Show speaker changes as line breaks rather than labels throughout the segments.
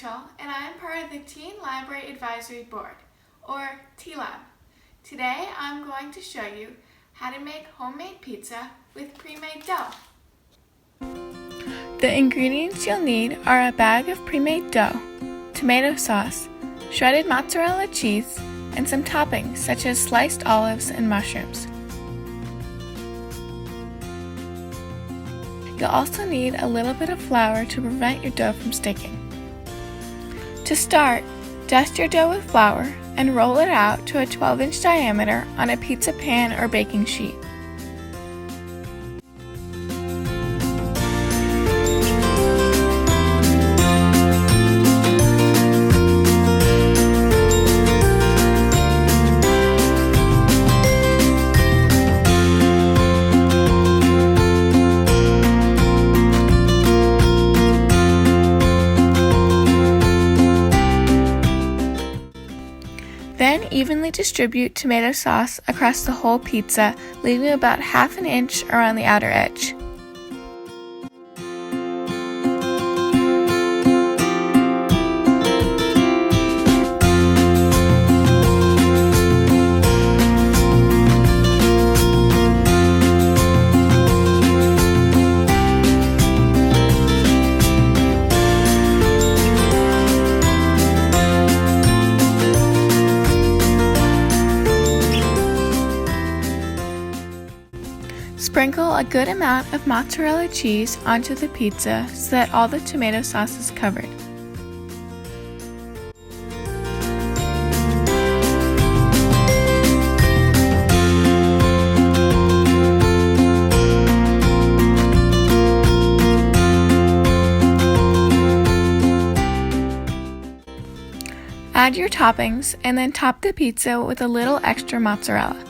Rachel, and I am part of the Teen Library Advisory Board, or TLAB. Today I'm going to show you how to make homemade pizza with pre-made dough. The ingredients you'll need are a bag of pre-made dough, tomato sauce, shredded mozzarella cheese, and some toppings such as sliced olives and mushrooms. You'll also need a little bit of flour to prevent your dough from sticking. To start, dust your dough with flour and roll it out to a 12-inch diameter on a pizza pan or baking sheet. Then evenly distribute tomato sauce across the whole pizza, leaving about ½ an inch around the outer edge. Sprinkle a good amount of mozzarella cheese onto the pizza so that all the tomato sauce is covered. Add your toppings and then top the pizza with a little extra mozzarella.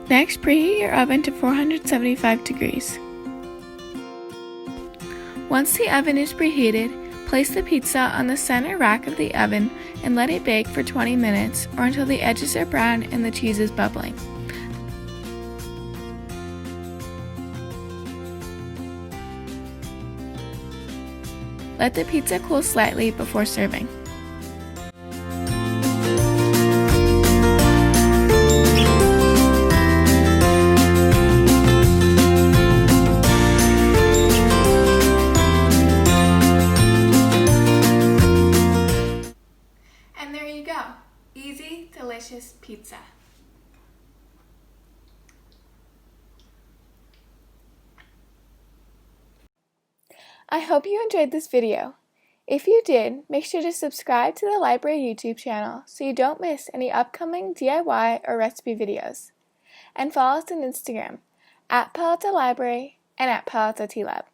Next, preheat your oven to 475 degrees. Once the oven is preheated, place the pizza on the center rack of the oven and let it bake for 20 minutes or until the edges are brown and the cheese is bubbling. Let the pizza cool slightly before serving. And there you go, easy, delicious pizza. I hope you enjoyed this video. If you did, make sure to subscribe to the library YouTube channel so you don't miss any upcoming DIY or recipe videos. And follow us on Instagram, @Palo Library and @Palo TLAB.